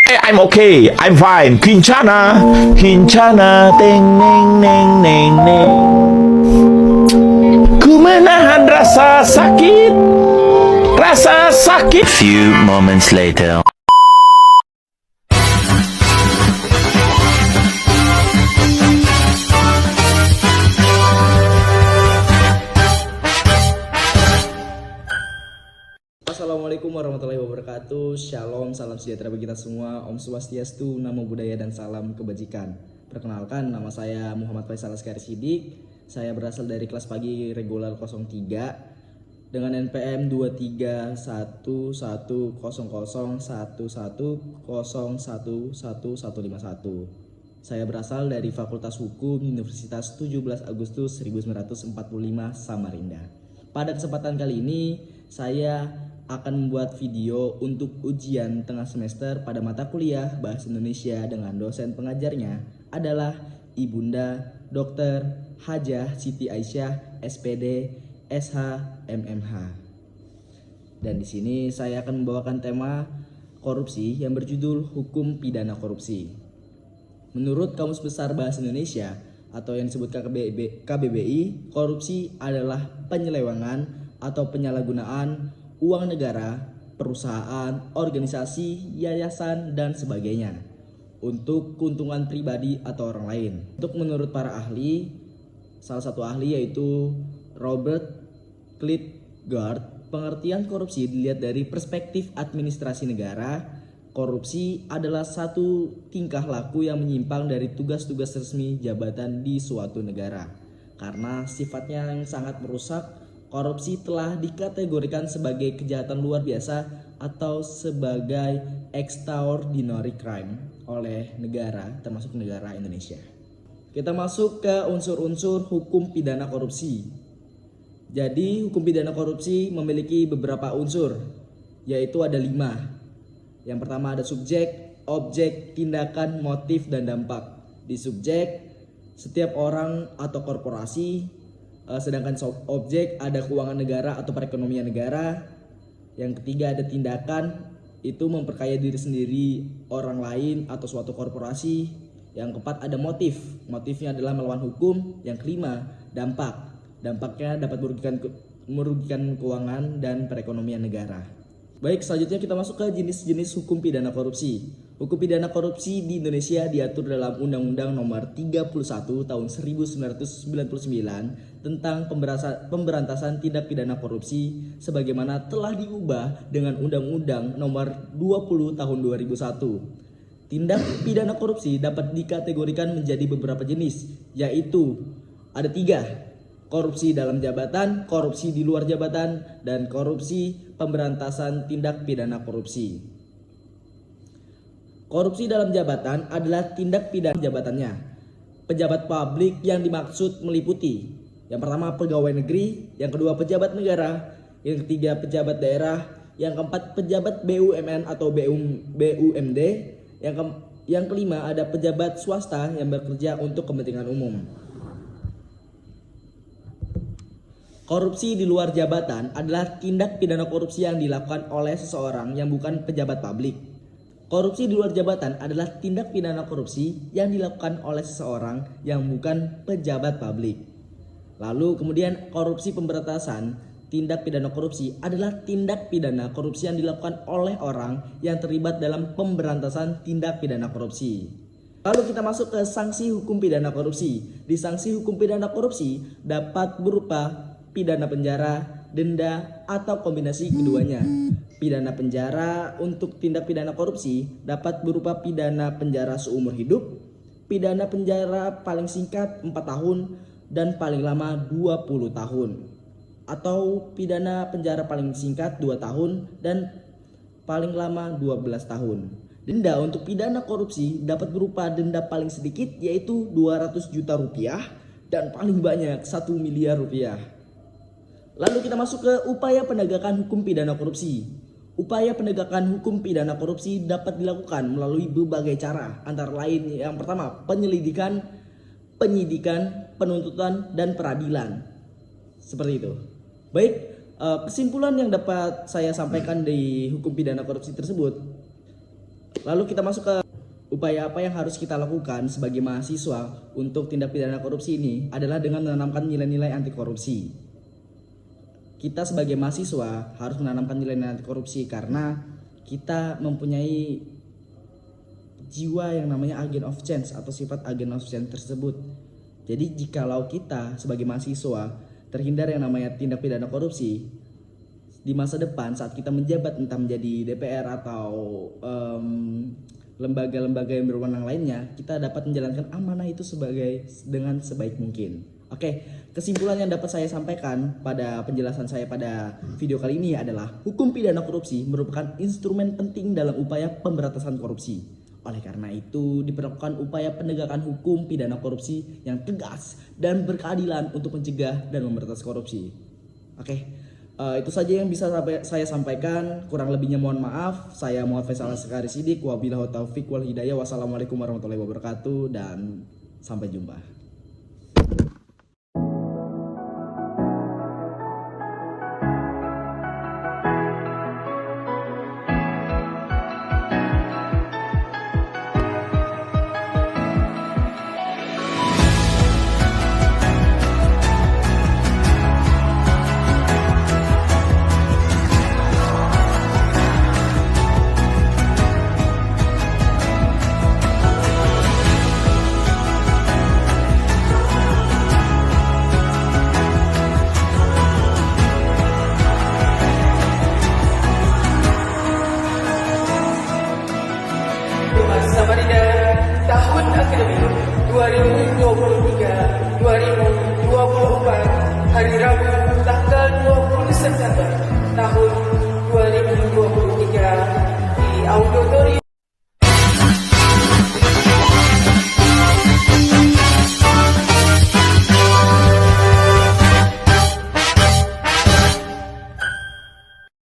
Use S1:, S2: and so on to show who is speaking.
S1: I'm okay, I'm fine. Kincana, Kincana, teng neng neng neng neng. Ku menahan rasa sakit, rasa sakit.
S2: Few moments later.
S3: Assalamualaikum warahmatullahi wabarakatuh. Shalom, salam sejahtera bagi kita semua. Om Swastiastu, Namo Buddhaya dan salam kebajikan. Perkenalkan, nama saya Muhammad Faisal Askari Sidik. Saya berasal dari kelas pagi reguler 03 dengan NPM 2310011011151. Saya berasal dari Fakultas Hukum Universitas 17 Agustus 1945 Samarinda. Pada kesempatan kali ini, saya akan membuat video untuk ujian tengah semester pada mata kuliah Bahasa Indonesia dengan dosen pengajarnya adalah Ibunda Dr. Hajah Siti Aisyah, SPD, SH, MMH. Dan di sini saya akan membawakan tema korupsi yang berjudul Hukum Pidana Korupsi. Menurut Kamus Besar Bahasa Indonesia atau yang disebut KBBI, korupsi adalah penyelewengan atau penyalahgunaan uang negara, perusahaan, organisasi, yayasan, dan sebagainya untuk keuntungan pribadi atau orang lain. Untuk menurut para ahli, salah satu ahli yaitu Robert Klitgaard, pengertian korupsi dilihat dari perspektif administrasi negara. Korupsi adalah satu tingkah laku yang menyimpang dari tugas-tugas resmi jabatan di suatu negara. Karena sifatnya yang sangat merusak, korupsi telah dikategorikan sebagai kejahatan luar biasa atau sebagai extraordinary crime oleh negara, termasuk negara Indonesia. Kita masuk ke unsur-unsur hukum pidana korupsi. Jadi hukum pidana korupsi memiliki beberapa unsur, yaitu ada 5. Yang pertama ada subjek, objek, tindakan, motif, dan dampak. Di subjek, setiap orang atau korporasi, sedangkan objek ada keuangan negara atau perekonomian negara. Yang ketiga ada tindakan, itu memperkaya diri sendiri, orang lain, atau suatu korporasi. Yang keempat ada motif, motifnya adalah melawan hukum. Yang kelima dampak, dampaknya dapat merugikan keuangan dan perekonomian negara. Baik, selanjutnya kita masuk ke jenis-jenis hukum pidana korupsi. Hukum pidana korupsi di Indonesia diatur dalam Undang-Undang Nomor 31 Tahun 1999 tentang pemberantasan tindak pidana korupsi sebagaimana telah diubah dengan Undang-Undang Nomor 20 Tahun 2001. Tindak pidana korupsi dapat dikategorikan menjadi beberapa jenis, yaitu ada 3. Korupsi dalam jabatan, korupsi di luar jabatan, dan korupsi pemberantasan tindak pidana korupsi. Korupsi dalam jabatan adalah tindak pidana jabatannya. Pejabat publik yang dimaksud meliputi: yang pertama pegawai negeri, yang kedua pejabat negara, yang ketiga pejabat daerah, yang keempat pejabat BUMN atau BUMD, yang kelima ada pejabat swasta yang bekerja untuk kepentingan umum. Korupsi di luar jabatan adalah tindak pidana korupsi yang dilakukan oleh seseorang yang bukan pejabat publik. Korupsi di luar jabatan adalah tindak pidana korupsi yang dilakukan oleh seseorang yang bukan pejabat publik. Lalu kemudian korupsi pemberantasan tindak pidana korupsi adalah tindak pidana korupsi yang dilakukan oleh orang yang terlibat dalam pemberantasan tindak pidana korupsi. Lalu kita masuk ke sanksi hukum pidana korupsi. Di sanksi hukum pidana korupsi dapat berupa pidana penjara, denda, atau kombinasi keduanya. Pidana penjara untuk tindak pidana korupsi dapat berupa pidana penjara seumur hidup, pidana penjara paling singkat 4 tahun dan paling lama 20 tahun, atau pidana penjara paling singkat 2 tahun dan paling lama 12 tahun. Denda untuk pidana korupsi dapat berupa denda paling sedikit yaitu 200 juta rupiah dan paling banyak 1 miliar rupiah. Lalu kita masuk ke upaya penegakan hukum pidana korupsi. Upaya penegakan hukum pidana korupsi dapat dilakukan melalui berbagai cara, antara lain yang pertama penyelidikan, penyidikan, penuntutan, dan peradilan. Seperti itu. Baik, kesimpulan yang dapat saya sampaikan di hukum pidana korupsi tersebut, Lalu kita masuk ke upaya apa yang harus kita lakukan sebagai mahasiswa untuk tindak pidana korupsi ini adalah dengan menanamkan nilai-nilai anti korupsi. Kita sebagai mahasiswa harus menanamkan nilai-nilai anti korupsi karena kita mempunyai jiwa yang namanya agent of change atau sifat agent of change tersebut. Jadi jikalau kita sebagai mahasiswa terhindar yang namanya tindak pidana korupsi, di masa depan saat kita menjabat entah menjadi DPR atau lembaga-lembaga yang berwenang lainnya, kita dapat menjalankan amanah itu dengan sebaik mungkin. Oke, kesimpulan yang dapat saya sampaikan pada penjelasan saya pada video kali ini adalah hukum pidana korupsi merupakan instrumen penting dalam upaya pemberantasan korupsi. Oleh karena itu, diperlukan upaya penegakan hukum pidana korupsi yang tegas dan berkeadilan untuk mencegah dan memberantas korupsi. Oke, itu saja yang bisa saya sampaikan. Kurang lebihnya mohon maaf. Saya Muhammad Faisal Sekari Sidik. Wabillahi taufiq wal hidayah. Wassalamualaikum warahmatullahi wabarakatuh dan sampai jumpa.
S4: Samarinda tahun akademik 2023-2024 hari Rabu tanggal 20 September tahun